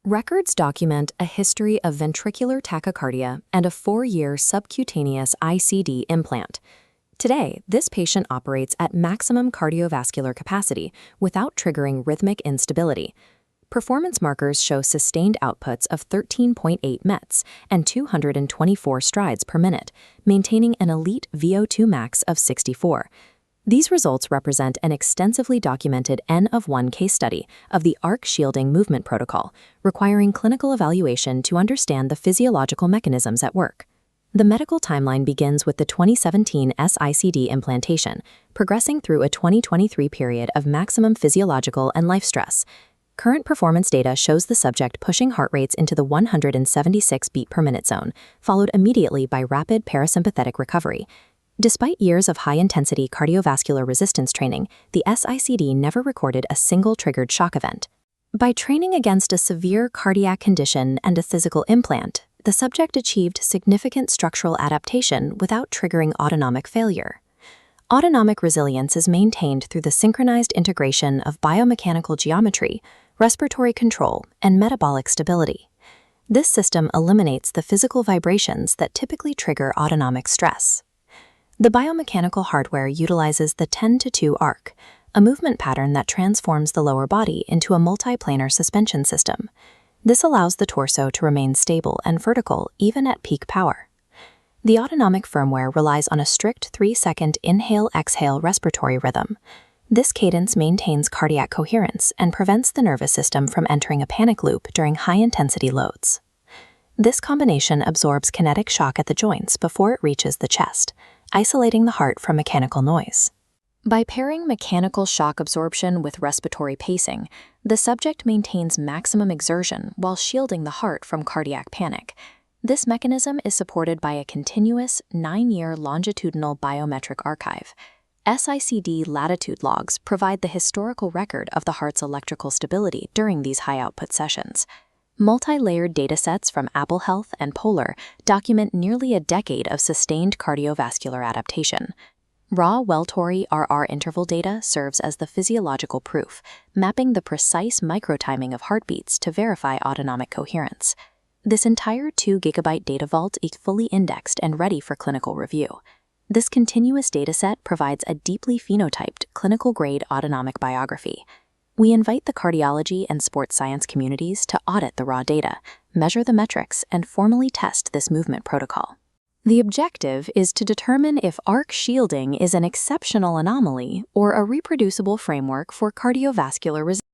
Records document a history of ventricular tachycardia and a 4-year subcutaneous ICD implant. Today, this patient operates at maximum cardiovascular capacity without triggering rhythmic instability. Performance markers show sustained outputs of 13.8 METs and 224 strides per minute, maintaining an elite VO2 max of 64. These results represent an extensively documented N-of-1 case study of the ArC shielding movement protocol, requiring clinical evaluation to understand the physiological mechanisms at work. The medical timeline begins with the 2017 SICD implantation, progressing through a 2023 period of maximum physiological and life stress. Current performance data shows the subject pushing heart rates into the 176 beat per minute zone, followed immediately by rapid parasympathetic recovery. Despite years of high-intensity cardiovascular resistance training, the SICD never recorded a single triggered shock event. By training against a severe cardiac condition and a physical implant, the subject achieved significant structural adaptation without triggering autonomic failure. Autonomic resilience is maintained through the synchronized integration of biomechanical geometry, respiratory control, and metabolic stability. This system eliminates the physical vibrations that typically trigger autonomic stress. The biomechanical hardware utilizes the 10-to-2 ArC, a movement pattern that transforms the lower body into a multiplanar suspension system. This allows the torso to remain stable and vertical even at peak power. The autonomic firmware relies on a strict 3-second inhale-exhale respiratory rhythm. This cadence maintains cardiac coherence and prevents the nervous system from entering a panic loop during high-intensity loads. This combination absorbs kinetic shock at the joints before it reaches the chest, isolating the heart from mechanical noise. By pairing mechanical shock absorption with respiratory pacing, the subject maintains maximum exertion while shielding the heart from cardiac panic. This mechanism is supported by a continuous 9-year longitudinal biometric archive. SICD latitude logs provide the historical record of the heart's electrical stability during these high-output sessions. Multi-layered datasets from Apple Health and Polar document nearly a decade of sustained cardiovascular adaptation. Raw Weltory RR interval data serves as the physiological proof, mapping the precise microtiming of heartbeats to verify autonomic coherence. This entire 2-gigabyte data vault is fully indexed and ready for clinical review. This continuous dataset provides a deeply phenotyped, clinical-grade autonomic biography. We invite the cardiology and sports science communities to audit the raw data, measure the metrics, and formally test this movement protocol. The objective is to determine if ArC shielding is an exceptional anomaly or a reproducible framework for cardiovascular resilience.